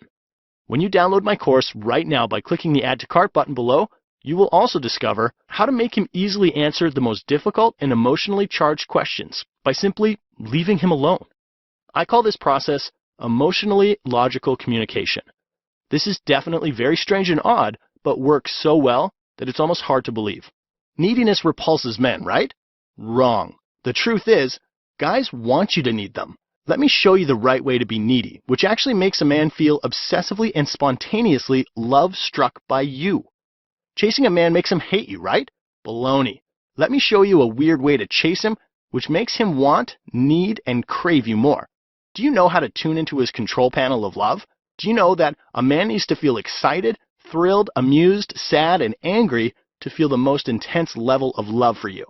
When you download my course right now by clicking the Add to Cart button below, you will also discover how to make him easily answer the most difficult and emotionally charged questions by simply leaving him alone. I call this process emotionally logical communication. This is definitely very strange and odd, but works so well that it's almost hard to believe. Neediness repulses men, right? Wrong. The truth is, guys want you to need them. Let me show you the right way to be needy, which actually makes a man feel obsessively and spontaneously love-struck by you. Chasing a man makes him hate you, right? Baloney. Let me show you a weird way to chase him, which makes him want, need, and crave you more. Do you know how to tune into his control panel of love? Do you know that a man needs to feel excited, thrilled, amused, sad, and angry to feel the most intense level of love for you?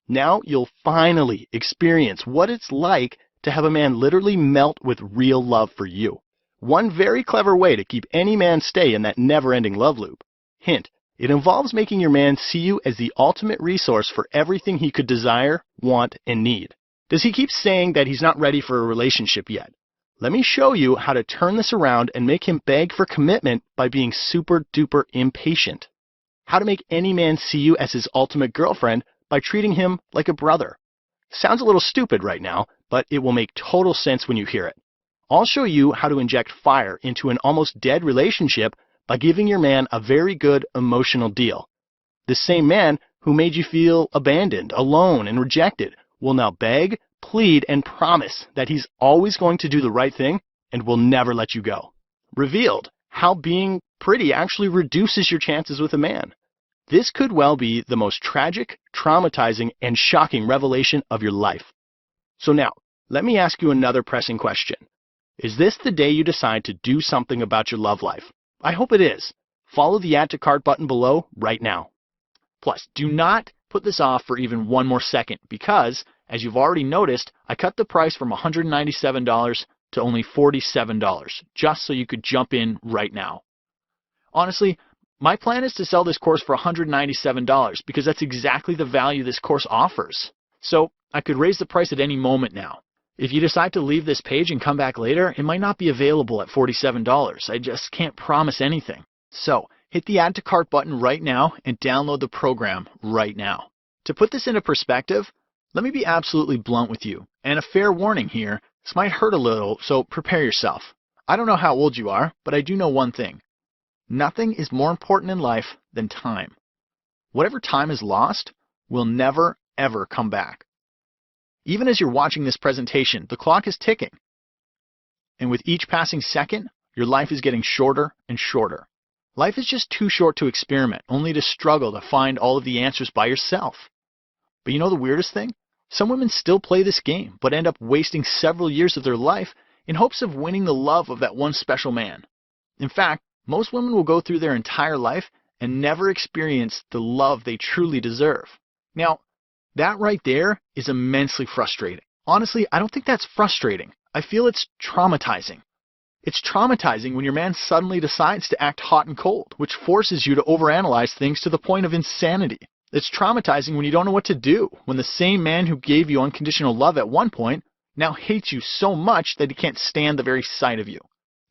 Now you'll finally experience what it's like to have a man literally melt with real love for you. One very clever way to keep any man stay in that never-ending love loop. Hint, it involves making your man see you as the ultimate resource for everything he could desire, want, and need. Does he keep saying that he's not ready for a relationship yet? Let me show you how to turn this around and make him beg for commitment by being super duper impatient. How to make any man see you as his ultimate girlfriend by treating him like a brother. Sounds a little stupid right now, but it will make total sense when you hear it. I'll show you how to inject fire into an almost dead relationship by giving your man a very good emotional deal. The same man who made you feel abandoned, alone, and rejected will now beg, plead, and promise that he's always going to do the right thing and will never let you go. Revealed, how being pretty actually reduces your chances with a man. This could well be the most tragic, traumatizing, and shocking revelation of your life. So now, let me ask you another pressing question. Is this the day you decide to do something about your love life? I hope it is. Follow the Add to Cart button below right now. Plus, do not put this off for even one more second because, as you've already noticed, I cut the price from $197 to only $47, just so you could jump in right now. Honestly, my plan is to sell this course for $197 because that's exactly the value this course offers. So I could raise the price at any moment now. If you decide to leave this page and come back later, it might not be available at $47. I just can't promise anything. So hit the Add to Cart button right now and download the program right now. To put this into perspective, Let me be absolutely blunt with you, and a fair warning here, this might hurt a little, so prepare yourself. I don't know how old you are, but I do know one thing. Nothing is more important in life than time. Whatever time is lost will never, ever come back. Even as you're watching this presentation, the clock is ticking. And with each passing second, your life is getting shorter and shorter. Life is just too short to experiment, only to struggle to find all of the answers by yourself. But you know the weirdest thing? Some women still play this game, but end up wasting several years of their life in hopes of winning the love of that one special man. In fact, most women will go through their entire life and never experience the love they truly deserve. Now, that right there is immensely frustrating. Honestly, I don't think that's frustrating. I feel it's traumatizing. It's traumatizing when your man suddenly decides to act hot and cold, which forces you to overanalyze things to the point of insanity. It's traumatizing when you don't know what to do, when the same man who gave you unconditional love at one point now hates you so much that he can't stand the very sight of you.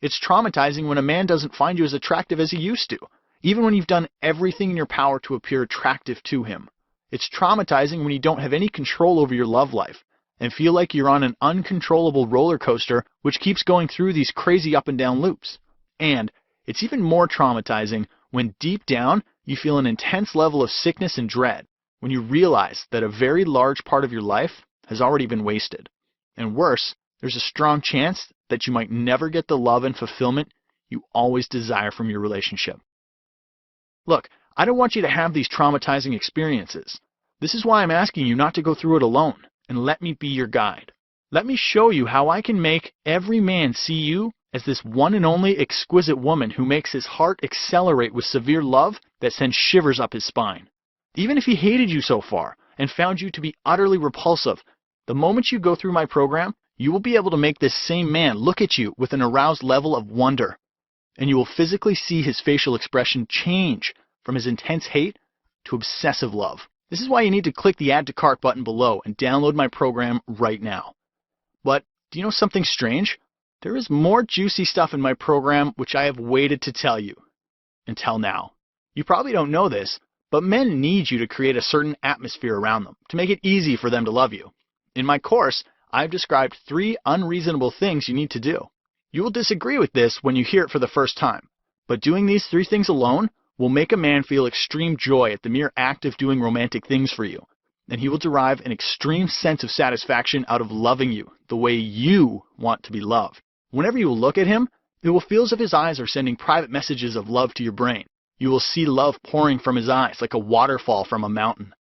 It's traumatizing when a man doesn't find you as attractive as he used to, even when you've done everything in your power to appear attractive to him. It's traumatizing when you don't have any control over your love life and feel like you're on an uncontrollable roller coaster which keeps going through these crazy up and down loops. And it's even more traumatizing when deep down you feel an intense level of sickness and dread when you realize that a very large part of your life has already been wasted. And worse, there's a strong chance that you might never get the love and fulfillment you always desire from your relationship. Look, I don't want you to have these traumatizing experiences. This is why I'm asking you not to go through it alone, and let me be your guide. Let me show you how I can make every man see you as this one and only exquisite woman who makes his heart accelerate with severe love that sends shivers up his spine. Even if he hated you so far and found you to be utterly repulsive, the moment you go through my program, you will be able to make this same man look at you with an aroused level of wonder, and you will physically see his facial expression change from his intense hate to obsessive love. This is why you need to click the Add to Cart button below and download my program right now. But do you know something strange? There is more juicy stuff in my program which I have waited to tell you. Until now. You probably don't know this, but men need you to create a certain atmosphere around them to make it easy for them to love you. In my course, I've described 3 unreasonable things you need to do. You will disagree with this when you hear it for the first time, but doing these 3 things alone will make a man feel extreme joy at the mere act of doing romantic things for you, and he will derive an extreme sense of satisfaction out of loving you the way you want to be loved. Whenever you look at him, it will feel as if his eyes are sending private messages of love to your brain. You will see love pouring from his eyes like a waterfall from a mountain.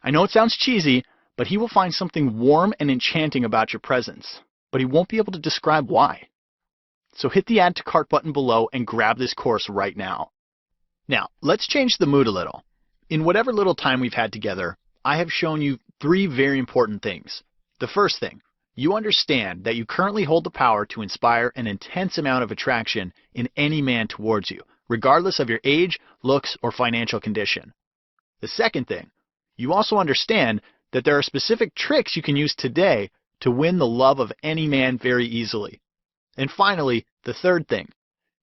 I know it sounds cheesy, but he will find something warm and enchanting about your presence, but he won't be able to describe why. So hit the Add to Cart button below and grab this course right now. Now, let's change the mood a little. In whatever little time we've had together, I have shown you 3 very important things. The first thing, you understand that you currently hold the power to inspire an intense amount of attraction in any man towards you, regardless of your age, looks, or financial condition. The second thing, you also understand that there are specific tricks you can use today to win the love of any man very easily. And finally, the third thing,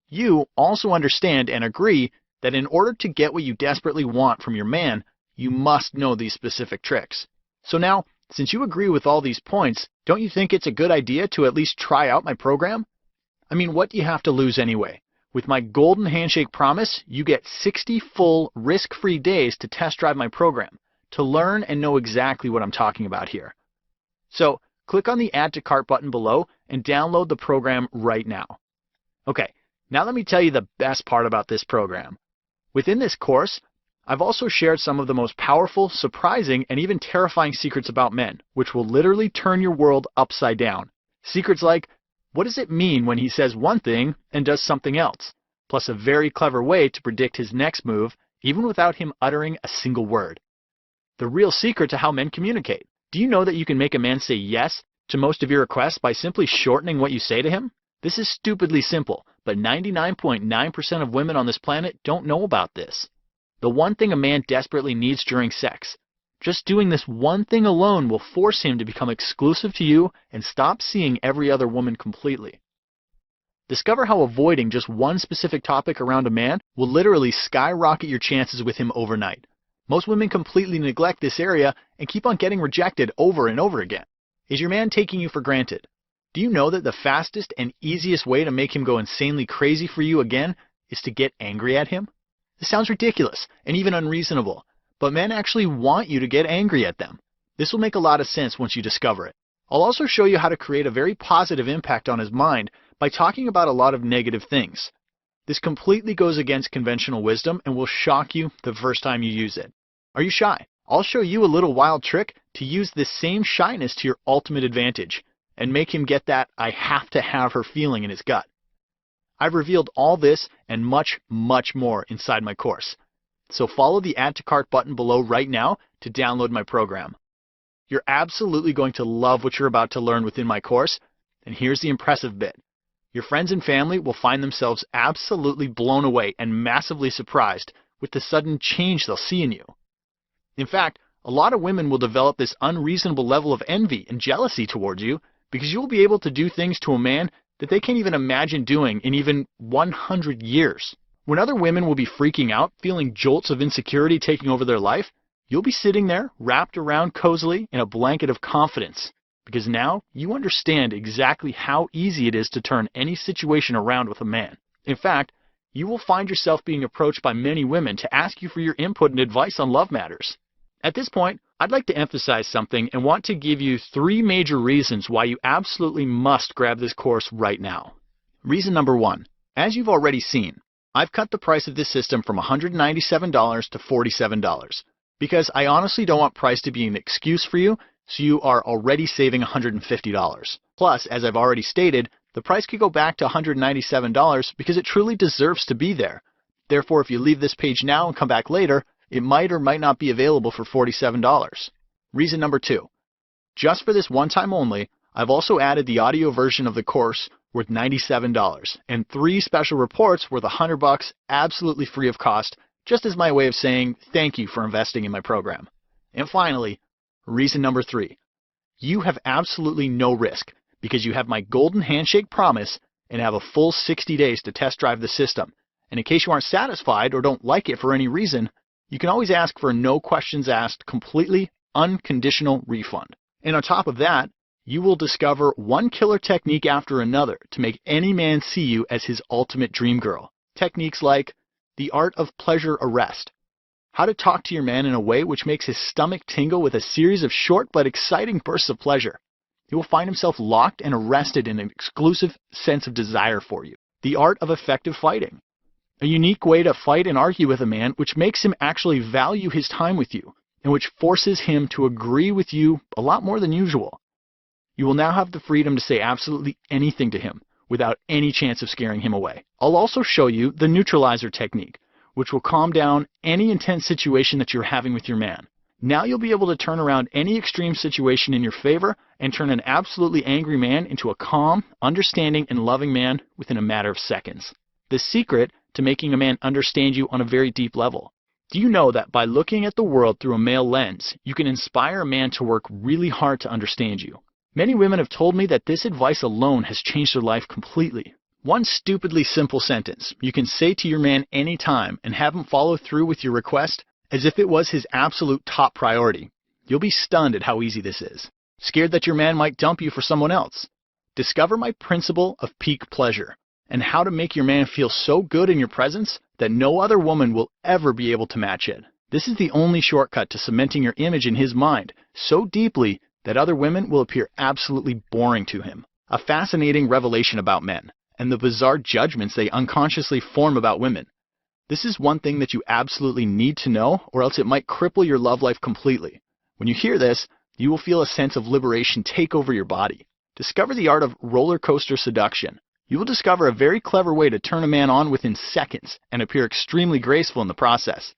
you also understand and agree that in order to get what you desperately want from your man, you must know these specific tricks. So now, since you agree with all these points, don't you think it's a good idea to at least try out my program? I mean, what do you have to lose anyway? With my golden handshake promise, you get 60 full risk-free days to test drive my program, to learn and know exactly what I'm talking about here. So click on the Add to Cart button below and download the program right now. Okay, now let me tell you the best part about this program. Within this course, I've also shared some of the most powerful, surprising, and even terrifying secrets about men, which will literally turn your world upside down. Secrets like, what does it mean when he says one thing and does something else? Plus a very clever way to predict his next move, even without him uttering a single word. The real secret to how men communicate. Do you know that you can make a man say yes to most of your requests by simply shortening what you say to him? This is stupidly simple, but 99.9% of women on this planet don't know about this. The one thing a man desperately needs during sex. Just doing this one thing alone will force him to become exclusive to you and stop seeing every other woman completely. Discover how avoiding just one specific topic around a man will literally skyrocket your chances with him overnight. Most women completely neglect this area and keep on getting rejected over and over again. Is your man taking you for granted? Do you know that the fastest and easiest way to make him go insanely crazy for you again is to get angry at him? This sounds ridiculous and even unreasonable, but men actually want you to get angry at them. This will make a lot of sense once you discover it. I'll also show you how to create a very positive impact on his mind by talking about a lot of negative things. This completely goes against conventional wisdom and will shock you the first time you use it. Are you shy? I'll show you a little wild trick to use this same shyness to your ultimate advantage and make him get that I have to have her feeling in his gut. I've revealed all this and much, much more inside my course. So follow the Add to Cart button below right now to download my program. You're absolutely going to love what you're about to learn within my course, and here's the impressive bit. Your friends and family will find themselves absolutely blown away and massively surprised with the sudden change they'll see in you. In fact, a lot of women will develop this unreasonable level of envy and jealousy towards you because you will be able to do things to a man that they can't even imagine doing in even 100 years. When other women will be freaking out, feeling jolts of insecurity taking over their life, you'll be sitting there wrapped around cozily in a blanket of confidence because now you understand exactly how easy it is to turn any situation around with a man. In fact, you will find yourself being approached by many women to ask you for your input and advice on love matters. At this point, I'd like to emphasize something and want to give you 3 major reasons why you absolutely must grab this course right now. Reason number 1. As you've already seen, I've cut the price of this system from $197 to $47 because I honestly don't want price to be an excuse for you, so you are already saving $150. Plus, as I've already stated, the price could go back to $197 because it truly deserves to be there. Therefore, if you leave this page now and come back later, it might or might not be available for $47. Reason number 2. Just for this one time only, I've also added the audio version of the course worth $97 and 3 special reports worth $100 absolutely free of cost, just as my way of saying thank you for investing in my program. And finally, reason number 3. You have absolutely no risk because you have my golden handshake promise and have a full 60 days to test drive the system. And in case you aren't satisfied or don't like it for any reason, you can always ask for a no questions asked, completely unconditional refund. And on top of that, you will discover one killer technique after another to make any man see you as his ultimate dream girl. Techniques like the art of pleasure arrest, how to talk to your man in a way which makes his stomach tingle with a series of short but exciting bursts of pleasure. He will find himself locked and arrested in an exclusive sense of desire for you. The art of effective fighting, a unique way to fight and argue with a man which makes him actually value his time with you and which forces him to agree with you a lot more than usual. You will now have the freedom to say absolutely anything to him without any chance of scaring him away. I'll also show you the neutralizer technique, which will calm down any intense situation that you're having with your man. Now you'll be able to turn around any extreme situation in your favor and turn an absolutely angry man into a calm, understanding, and loving man within a matter of seconds. The secret to making a man understand you on a very deep level. Do you know that by looking at the world through a male lens, you can inspire a man to work really hard to understand you? Many women have told me that this advice alone has changed their life completely. One stupidly simple sentence you can say to your man anytime and have him follow through with your request as if it was his absolute top priority. You'll be stunned at how easy this is. Scared that your man might dump you for someone else? Discover my principle of peak pleasure and how to make your man feel so good in your presence that no other woman will ever be able to match it. This is the only shortcut to cementing your image in his mind so deeply that other women will appear absolutely boring to him. A fascinating revelation about men and the bizarre judgments they unconsciously form about women. This is one thing that you absolutely need to know, or else it might cripple your love life completely. When you hear this, you will feel a sense of liberation take over your body. Discover the art of roller coaster seduction. You will discover a very clever way to turn a man on within seconds and appear extremely graceful in the process.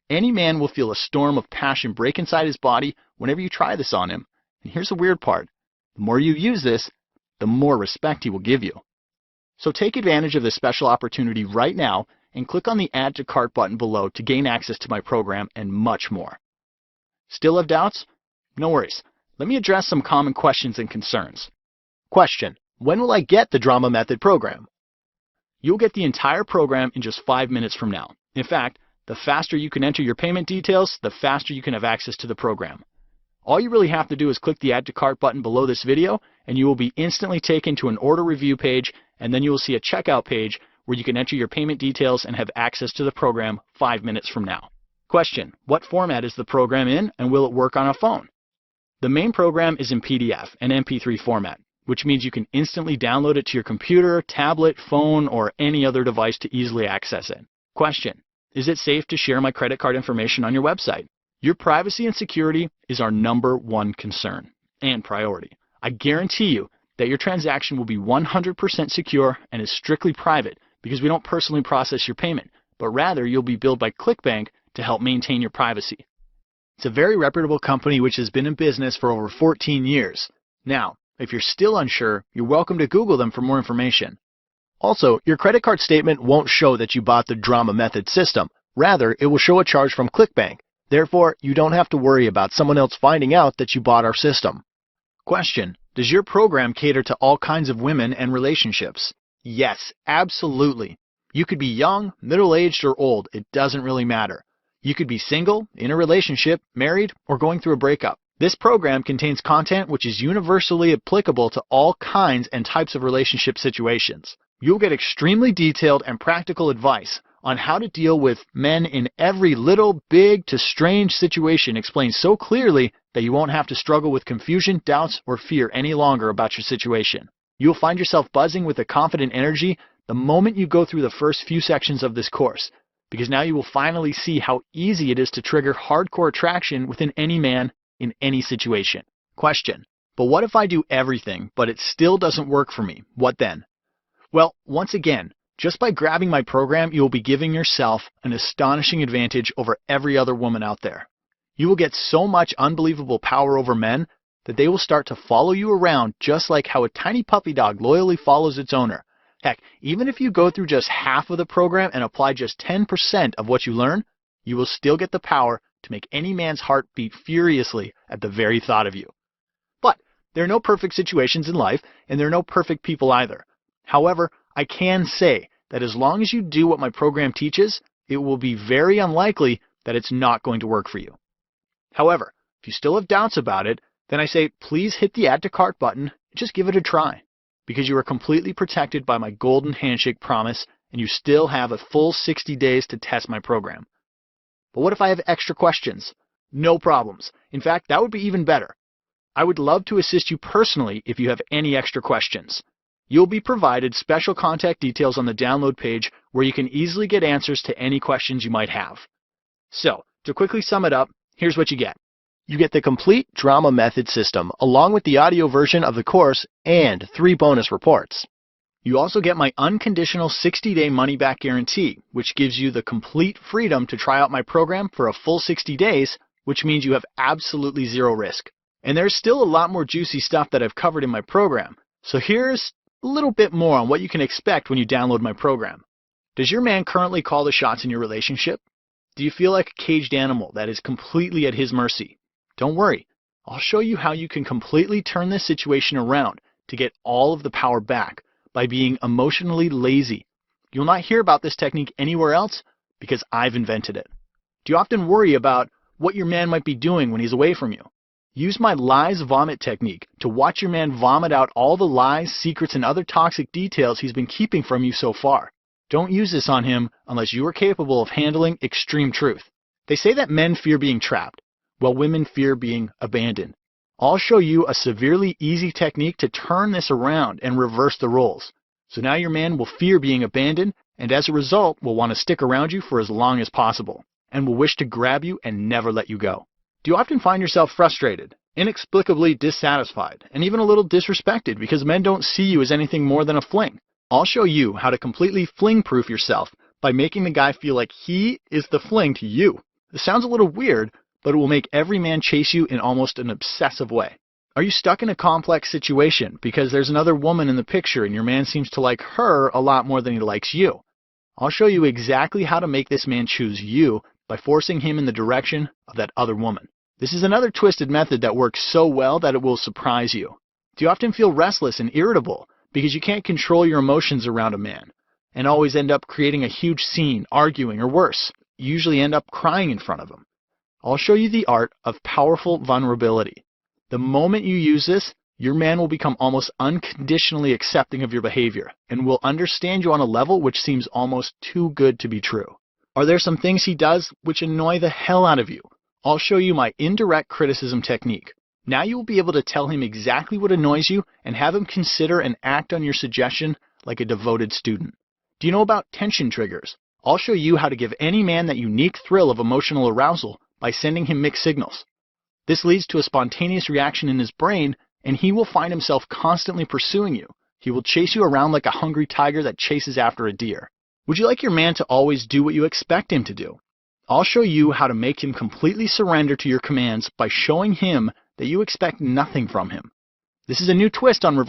Any man will feel a storm of passion break inside his body whenever you try this on him. And here's the weird part. The more you use this, the more respect he will give you. So take advantage of this special opportunity right now and click on the Add to Cart button below to gain access to my program and much more. Still have doubts? No worries. Let me address some common questions and concerns. Question: when will I get the Drama Method program? You'll get the entire program in just 5 minutes from now. In fact, The faster you can enter your payment details, the faster you can have access to the program. All you really have to do is click the Add to Cart button below this video, and you will be instantly taken to an order review page, and then you will see a checkout page where you can enter your payment details and have access to the program 5 minutes from now. Question: what format is the program in, and will it work on a phone? The main program is in PDF and MP3 format, which means you can instantly download it to your computer, tablet, phone, or any other device to easily access it. Question: is it safe to share my credit card information on your website? Your privacy and security is our #1 concern and priority. I guarantee you that your transaction will be 100% secure and is strictly private because we don't personally process your payment, but rather you'll be billed by ClickBank to help maintain your privacy. It's a very reputable company which has been in business for over 14 years. Now, if you're still unsure, you're welcome to Google them for more information. Also, your credit card statement won't show that you bought the Drama Method system. Rather, it will show a charge from ClickBank. Therefore, you don't have to worry about someone else finding out that you bought our system. Question: does your program cater to all kinds of women and relationships? Yes, absolutely. You could be young, middle-aged, or old. It doesn't really matter. You could be single, in a relationship, married, or going through a breakup. This program contains content which is universally applicable to all kinds and types of relationship situations. You'll get extremely detailed and practical advice on how to deal with men in every little, big to strange situation explained so clearly that you won't have to struggle with confusion, doubts, or fear any longer about your situation. You'll find yourself buzzing with a confident energy the moment you go through the first few sections of this course, because now you will finally see how easy it is to trigger hardcore attraction within any man in any situation. Question: but what if I do everything, but it still doesn't work for me? What then? Well, once again, just by grabbing my program, you will be giving yourself an astonishing advantage over every other woman out there. You will get so much unbelievable power over men that they will start to follow you around just like how a tiny puppy dog loyally follows its owner. Heck, even if you go through just half of the program and apply just 10% of what you learn, you will still get the power to make any man's heart beat furiously at the very thought of you. But there are no perfect situations in life, and there are no perfect people either. However, I can say that as long as you do what my program teaches, it will be very unlikely that it's not going to work for you. However, if you still have doubts about it, then I say please hit the Add to Cart button and just give it a try, because you are completely protected by my golden handshake promise, and you still have a full 60 days to test my program. But what if I have extra questions? No problems. In fact, that would be even better. I would love to assist you personally if you have any extra questions. You'll be provided special contact details on the download page where you can easily get answers to any questions you might have. So, to quickly sum it up, here's what you get. You get the complete Drama Method system along with the audio version of the course and 3 bonus reports. You also get my unconditional 60-day money-back guarantee, which gives you the complete freedom to try out my program for a full 60 days, which means you have absolutely zero risk. And there's still a lot more juicy stuff that I've covered in my program. So here's a little bit more on what you can expect when you download my program. Does your man currently call the shots in your relationship? Do you feel like a caged animal that is completely at his mercy? Don't worry. I'll show you how you can completely turn this situation around to get all of the power back by being emotionally lazy. You'll not hear about this technique anywhere else because I've invented it. Do you often worry about what your man might be doing when he's away from you? Use my lies vomit technique to watch your man vomit out all the lies, secrets, and other toxic details he's been keeping from you so far. Don't use this on him unless you are capable of handling extreme truth. They say that men fear being trapped, while women fear being abandoned. I'll show you a severely easy technique to turn this around and reverse the roles. So now your man will fear being abandoned, and as a result will want to stick around you for as long as possible, and will wish to grab you and never let you go. Do you often find yourself frustrated, inexplicably dissatisfied, and even a little disrespected because men don't see you as anything more than a fling? I'll show you how to completely fling-proof yourself by making the guy feel like he is the fling to you. This sounds a little weird, but it will make every man chase you in almost an obsessive way. Are you stuck in a complex situation because there's another woman in the picture and your man seems to like her a lot more than he likes you? I'll show you exactly how to make this man choose you by forcing him in the direction of that other woman. This is another twisted method that works so well that it will surprise you. Do you often feel restless and irritable because you can't control your emotions around a man and always end up creating a huge scene, arguing, or worse? usually end up crying in front of him. I'll show you the art of powerful vulnerability. The moment you use this, your man will become almost unconditionally accepting of your behavior and will understand you on a level which seems almost too good to be true. Are there some things he does which annoy the hell out of you? I'll show you my indirect criticism technique. Now you will be able to tell him exactly what annoys you and have him consider and act on your suggestion like a devoted student. Do you know about tension triggers? I'll show you how to give any man that unique thrill of emotional arousal by sending him mixed signals. This leads to a spontaneous reaction in his brain, and he will find himself constantly pursuing you. He will chase you around like a hungry tiger that chases after a deer. Would you like your man to always do what you expect him to do? I'll show you how to make him completely surrender to your commands by showing him that you expect nothing from him. This is a new twist on reverse